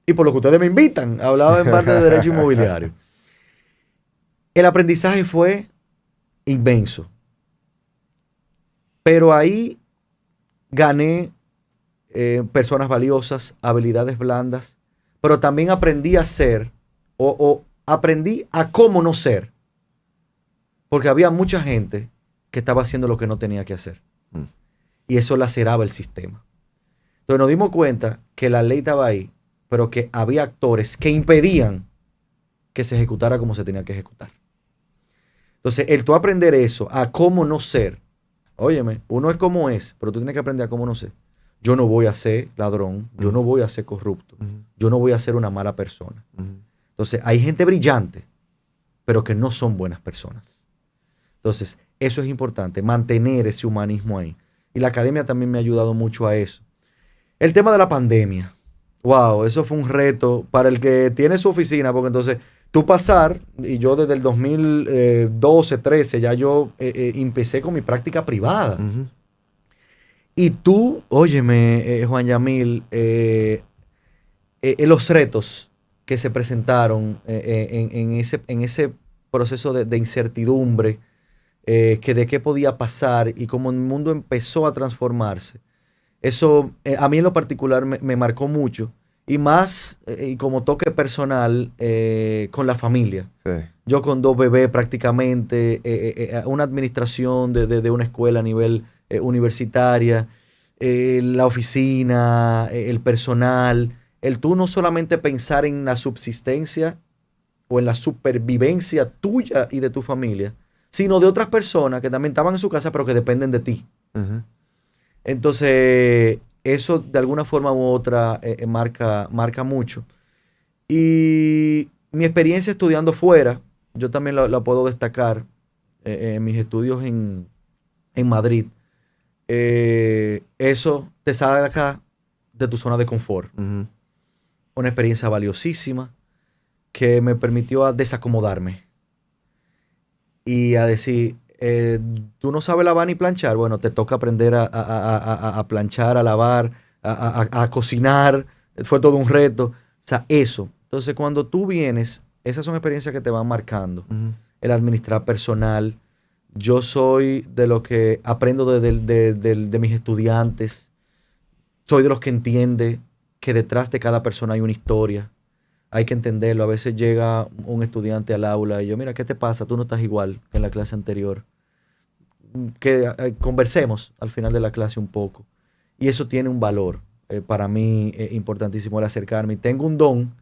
Y por lo que ustedes me invitan, hablaba en parte de derecho inmobiliario. El aprendizaje fue inmenso. Pero ahí gané personas valiosas, habilidades blandas, pero también aprendí a ser o aprendí a cómo no ser. Porque había mucha gente que estaba haciendo lo que no tenía que hacer. Y eso laceraba el sistema. Entonces nos dimos cuenta que la ley estaba ahí, pero que había actores que impedían que se ejecutara como se tenía que ejecutar. Entonces, el tú aprender eso, a cómo no ser. Óyeme, uno es como es, pero tú tienes que aprender a cómo no ser. yo no voy a ser ladrón, yo no voy a ser corrupto, yo no voy a ser una mala persona. Entonces, hay gente brillante, pero que no son buenas personas. Entonces, eso es importante, mantener ese humanismo ahí. Y la academia también me ha ayudado mucho a eso. El tema de la pandemia. Wow, eso fue un reto para el que tiene su oficina, porque entonces tú pasar, y yo desde el 2012, 13, ya yo empecé con mi práctica privada. Y tú, óyeme, Juan Yamil, los retos que se presentaron en ese proceso de incertidumbre, que de qué podía pasar y cómo el mundo empezó a transformarse. Eso a mí en lo particular me marcó mucho. Y más, y como toque personal, con la familia. Sí. Yo con 2 bebés prácticamente, una administración de una escuela a nivel universitaria, la oficina, el personal, el tú no solamente pensar en la subsistencia o en la supervivencia tuya y de tu familia, sino de otras personas que también estaban en su casa pero que dependen de ti. Entonces, eso de alguna forma u otra marca mucho. Y mi experiencia estudiando fuera, yo también la puedo destacar en mis estudios en Madrid. Eso te saca de tu zona de confort. Una experiencia valiosísima que me permitió a desacomodarme y a decir, tú no sabes lavar ni planchar, bueno, te toca aprender a planchar, a lavar, a cocinar. Fue todo un reto. O sea, eso. Entonces, cuando tú vienes, esas son experiencias que te van marcando. El administrar personal. Yo soy de los que aprendo de mis estudiantes. Soy de los que entiende que detrás de cada persona hay una historia. Hay que entenderlo. A veces llega un estudiante al aula y yo, mira, ¿qué te pasa? Tú no estás igual que en la clase anterior. Que conversemos al final de la clase un poco. Y eso tiene un valor para mí importantísimo el acercarme. Y tengo un don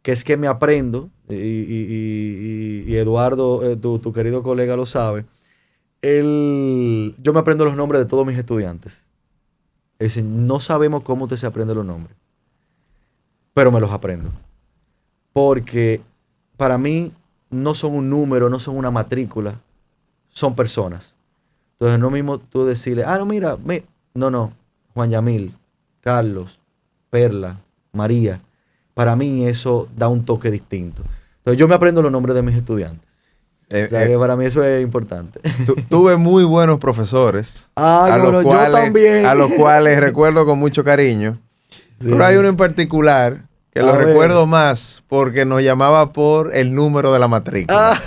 que es que me aprendo, y Eduardo, tu querido colega lo sabe, yo me aprendo los nombres de todos mis estudiantes. Es decir, no sabemos cómo usted se aprende los nombres, pero me los aprendo. Porque para mí no son un número, no son una matrícula, son personas. Entonces no mismo tú decirle, no, mira, no, Juan Yamil, Carlos, Perla, María. Para mí eso da un toque distinto. Entonces yo me aprendo los nombres de mis estudiantes. O sea que para mí eso es importante. Tuve muy buenos profesores. Yo también. A los cuales recuerdo con mucho cariño. Sí. Pero hay uno en particular que lo recuerdo más porque nos llamaba por el número de la matrícula.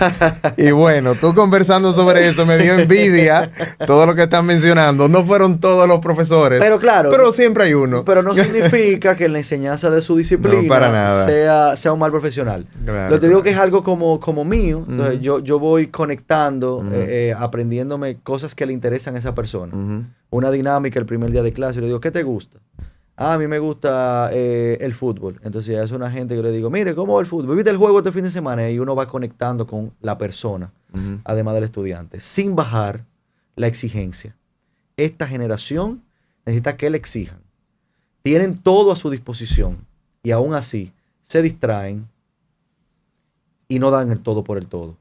Y bueno, tú conversando sobre eso me dio envidia todo lo que están mencionando. No fueron todos los profesores. Pero claro. Pero siempre hay uno. Pero no significa que en la enseñanza de su disciplina no, para nada. Sea un mal profesional. Claro, Lo que te digo que es algo como mío. Entonces, yo voy conectando, aprendiéndome cosas que le interesan a esa persona. Una dinámica el primer día de clase. Yo le digo, ¿qué te gusta? A mí me gusta el fútbol. Entonces ya es una gente que yo le digo, mire, ¿cómo va el fútbol? ¿Viste el juego este fin de semana? Y uno va conectando con la persona, además del estudiante, sin bajar la exigencia. Esta generación necesita que le exijan. Tienen todo a su disposición y aún así se distraen y no dan el todo por el todo.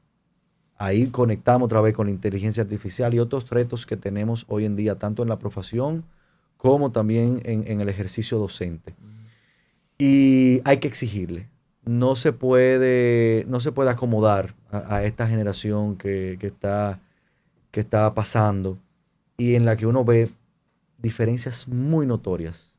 Ahí conectamos otra vez con la inteligencia artificial y otros retos que tenemos hoy en día, tanto en la profesión como también en el ejercicio docente. Y hay que exigirle. No se puede acomodar a esta generación que está pasando y en la que uno ve diferencias muy notorias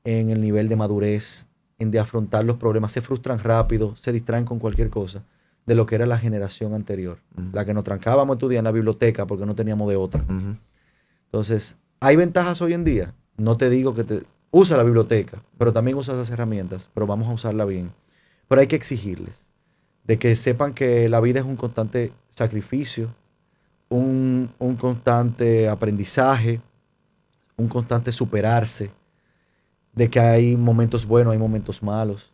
en el nivel de madurez, en de afrontar los problemas. Se frustran rápido, se distraen con cualquier cosa de lo que era la generación anterior. La que nos trancábamos a estudiar en la biblioteca porque no teníamos de otra. Entonces, ¿hay ventajas hoy en día? No te digo que usa la biblioteca, pero también usa las herramientas, pero vamos a usarla bien. Pero hay que exigirles de que sepan que la vida es un constante sacrificio, un constante aprendizaje, un constante superarse, de que hay momentos buenos, hay momentos malos,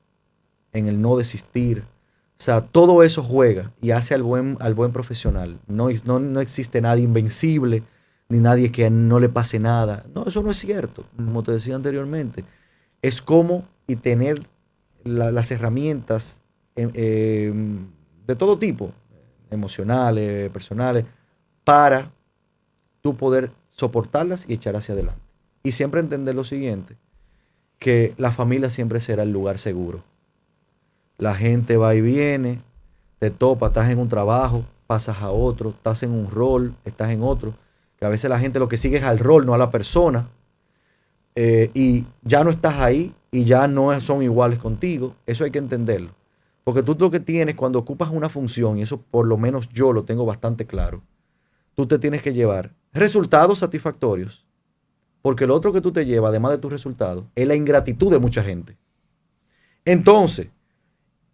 en el no desistir. O sea, todo eso juega y hace al buen profesional. No existe nadie invencible. ni nadie que no le pase nada. No, eso no es cierto, como te decía anteriormente. Es cómo y tener las herramientas de todo tipo, emocionales, personales, para tú poder soportarlas y echar hacia adelante. Y siempre entender lo siguiente, que la familia siempre será el lugar seguro. La gente va y viene, te topa, estás en un trabajo, pasas a otro, estás en un rol, estás en otro, que a veces la gente lo que sigue es al rol, no a la persona, y ya no estás ahí y ya no son iguales contigo. Eso hay que entenderlo. Porque tú lo que tienes cuando ocupas una función, y eso por lo menos yo lo tengo bastante claro, tú te tienes que llevar resultados satisfactorios, porque lo otro que tú te llevas, además de tus resultados, es la ingratitud de mucha gente. Entonces,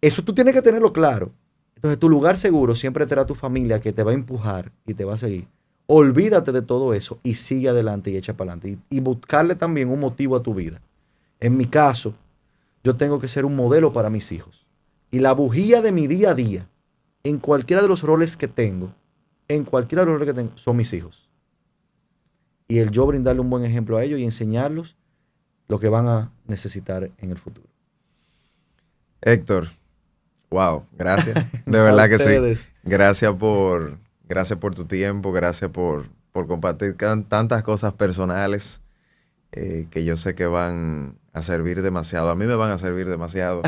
eso tú tienes que tenerlo claro. Entonces, tu lugar seguro siempre será tu familia, que te va a empujar y te va a seguir. Olvídate de todo eso y sigue adelante y echa para adelante. Y buscarle también un motivo a tu vida. En mi caso, yo tengo que ser un modelo para mis hijos. Y la bujía de mi día a día, en cualquiera de los roles que tengo, son mis hijos. Y el yo brindarle un buen ejemplo a ellos y enseñarlos lo que van a necesitar en el futuro. Héctor, wow, gracias. De verdad que sí. Gracias por tu tiempo, gracias por compartir tantas cosas personales que yo sé que van a servir demasiado. A mí me van a servir demasiado.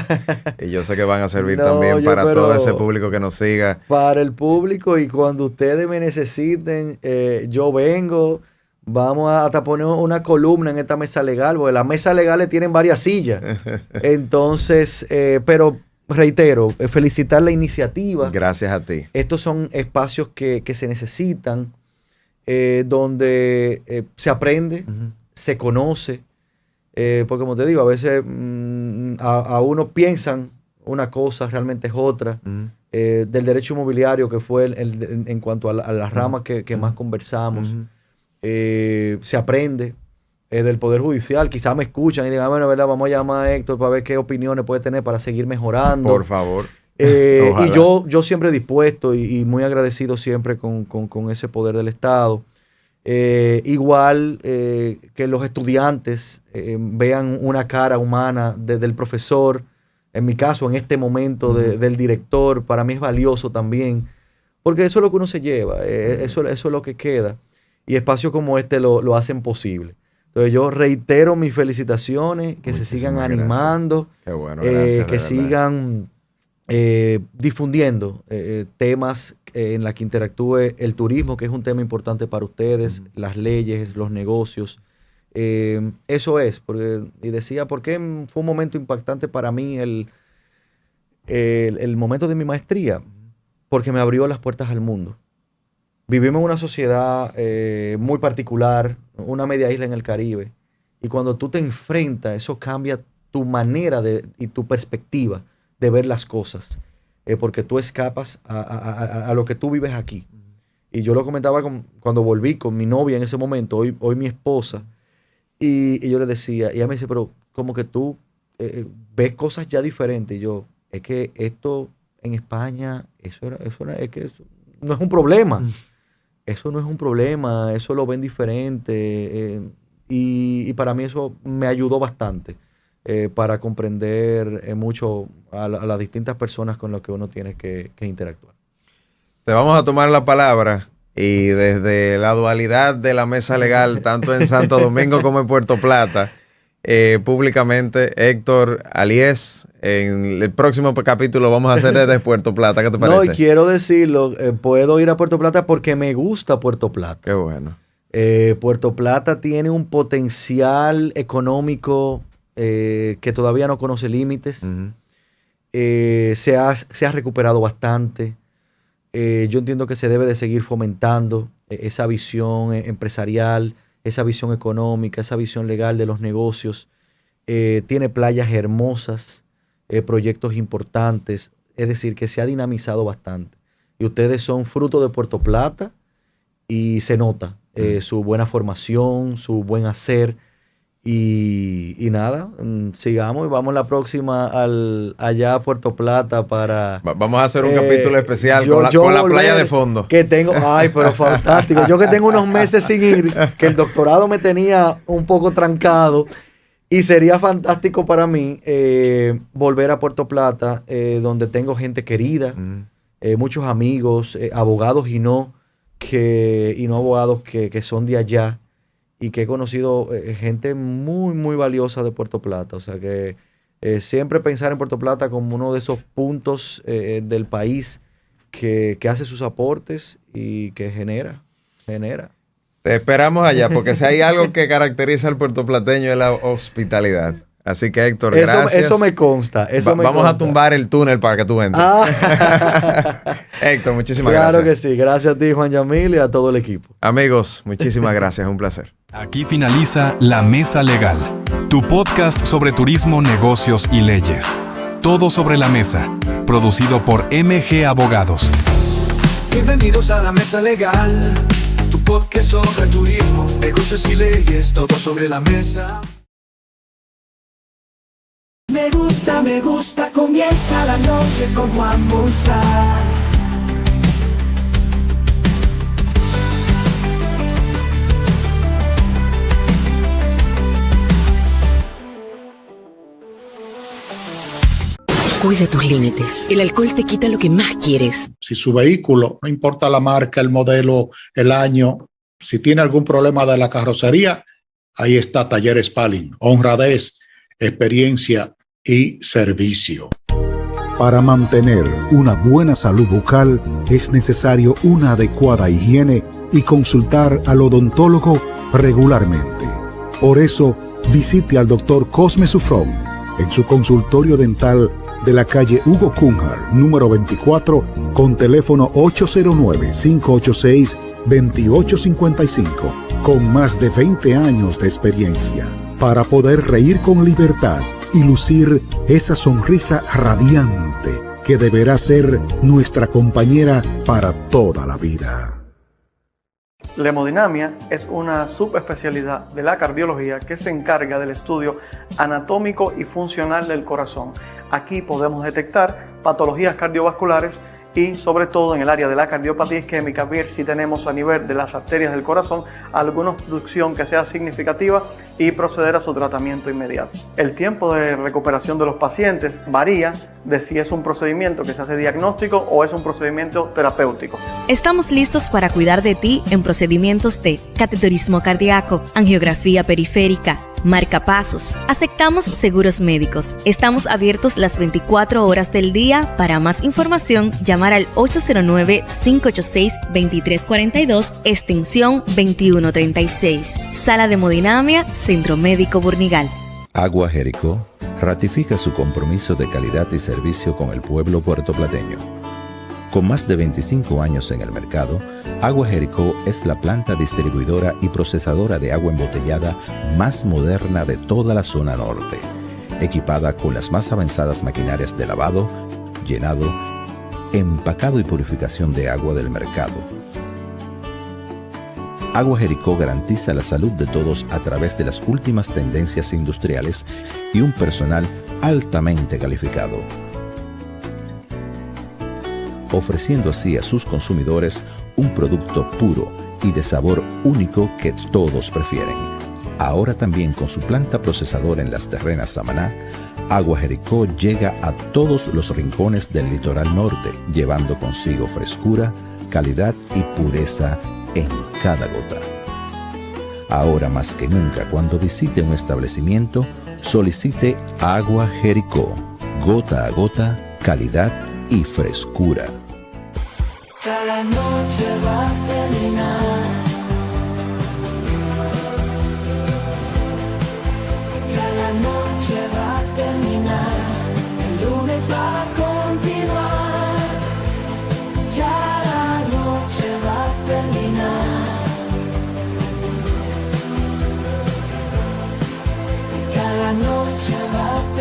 Y yo sé que van a servir también para todo ese público que nos siga. Para el público, y cuando ustedes me necesiten, yo vengo. Vamos a hasta poner una columna en esta mesa legal, porque las mesas legales tienen varias sillas. Entonces, pero reitero, felicitar la iniciativa. Gracias a ti. Estos son espacios que se necesitan, donde se aprende, se conoce, porque como te digo, a veces a uno piensan una cosa, realmente es otra. Del derecho inmobiliario, que fue en cuanto a la rama que más conversamos, se aprende. Del Poder Judicial, quizás me escuchan y digan, bueno, ¿verdad? Vamos a llamar a Héctor para ver qué opiniones puede tener para seguir mejorando. Por favor. Y yo siempre dispuesto y muy agradecido siempre con ese poder del Estado. Igual que los estudiantes vean una cara humana del profesor, en mi caso, en este momento, del director, para mí es valioso también, porque eso es lo que uno se lleva, eso es lo que queda, y espacios como este lo hacen posible. Entonces yo reitero mis felicitaciones, que se sigan animando, Qué bueno, gracias, que sigan difundiendo temas en la que interactúe el turismo, que es un tema importante para ustedes, las leyes, los negocios. Eso es, y decía, porque fue un momento impactante para mí el momento de mi maestría, porque me abrió las puertas al mundo. Vivimos en una sociedad muy particular, una media isla en el Caribe, y cuando tú te enfrentas, eso cambia tu manera y tu perspectiva de ver las cosas, porque tú escapas a lo que tú vives aquí. Y yo lo comentaba cuando volví con mi novia en ese momento, hoy mi esposa, y yo le decía, y ella me dice, pero como que tú ves cosas ya diferentes. Y yo, es que esto en España, es que eso no es un problema. Eso no es un problema, eso lo ven diferente. Y para mí eso me ayudó bastante para comprender mucho a las distintas personas con las que uno tiene que interactuar. Te vamos a tomar la palabra y desde la dualidad de la mesa legal, tanto en Santo Domingo como en Puerto Plata, públicamente, Héctor Aliés, en el próximo capítulo vamos a hacer desde Puerto Plata. ¿Qué te parece? No, y quiero decirlo, puedo ir a Puerto Plata porque me gusta Puerto Plata. Qué bueno. Puerto Plata tiene un potencial económico que todavía no conoce límites. Se ha recuperado bastante. Yo entiendo que se debe de seguir fomentando esa visión empresarial, esa visión económica, esa visión legal de los negocios. Tiene playas hermosas, proyectos importantes, es decir, que se ha dinamizado bastante. Y ustedes son fruto de Puerto Plata y se nota su buena formación, su buen hacer. Y nada, sigamos y vamos la próxima allá a Puerto Plata para... Vamos a hacer un capítulo especial con la playa de fondo. Que tengo, ay, pero fantástico. Yo que tengo unos meses sin ir, que el doctorado me tenía un poco trancado y sería fantástico para mí volver a Puerto Plata, donde tengo gente querida, muchos amigos, abogados y no abogados que son de allá. Y que he conocido gente muy, muy valiosa de Puerto Plata. O sea que siempre pensar en Puerto Plata como uno de esos puntos del país que hace sus aportes y que genera. Te esperamos allá, porque si hay algo que caracteriza al puertoplateño es la hospitalidad. Así que, Héctor, gracias. Eso me consta. Vamos a tumbar el túnel para que tú entres. Héctor, muchísimas gracias. Claro que sí. Gracias a ti, Juan Yamil, y a todo el equipo. Amigos, muchísimas gracias. Un placer. Aquí finaliza La Mesa Legal, tu podcast sobre turismo, negocios y leyes. Todo sobre la mesa, producido por MG Abogados. Bienvenidos a La Mesa Legal, tu podcast sobre turismo, negocios y leyes, todo sobre la mesa. Me gusta, comienza la noche con Juan Musa. Cuida tus límites. El alcohol te quita lo que más quieres. Si su vehículo, no importa la marca, el modelo, el año, si tiene algún problema de la carrocería, ahí está Talleres Palin. Honradez, experiencia y servicio. Para mantener una buena salud bucal es necesario una adecuada higiene y consultar al odontólogo regularmente. Por eso, visite al Dr. Cosme Sufrón en su consultorio dental de la calle Hugo Cunhar, número 24, con teléfono 809-586-2855, con más de 20 años de experiencia, para poder reír con libertad y lucir esa sonrisa radiante que deberá ser nuestra compañera para toda la vida. La hemodinamia es una subespecialidad de la cardiología que se encarga del estudio anatómico y funcional del corazón. Aquí podemos detectar patologías cardiovasculares y sobre todo en el área de la cardiopatía isquémica, ver si tenemos a nivel de las arterias del corazón alguna obstrucción que sea significativa y proceder a su tratamiento inmediato. El tiempo de recuperación de los pacientes varía de si es un procedimiento que se hace diagnóstico o es un procedimiento terapéutico. Estamos listos para cuidar de ti en procedimientos de cateterismo cardíaco, angiografía periférica, marcapasos. Aceptamos seguros médicos. Estamos abiertos las 24 horas del día. Para más información, llamar al 809-586-2342, extensión 2136. Sala de hemodinamia, Centro Médico Burnigal. Agua Jericó ratifica su compromiso de calidad y servicio con el pueblo puertoplateño. Con más de 25 años en el mercado, Agua Jericó es la planta distribuidora y procesadora de agua embotellada más moderna de toda la zona norte, equipada con las más avanzadas maquinarias de lavado, llenado, empacado y purificación de agua del mercado. Agua Jericó garantiza la salud de todos a través de las últimas tendencias industriales y un personal altamente calificado, ofreciendo así a sus consumidores un producto puro y de sabor único que todos prefieren. Ahora también con su planta procesadora en Las Terrenas, Samaná, Agua Jericó llega a todos los rincones del litoral norte, llevando consigo frescura, calidad y pureza en cada gota. Ahora más que nunca, cuando visite un establecimiento, solicite Agua Jericó. Gota a gota, calidad y frescura. Cada noche va a terminar. Cada noche va a terminar. El lunes va a continuar. Ya la noche va a terminar. Cada noche va a terminar.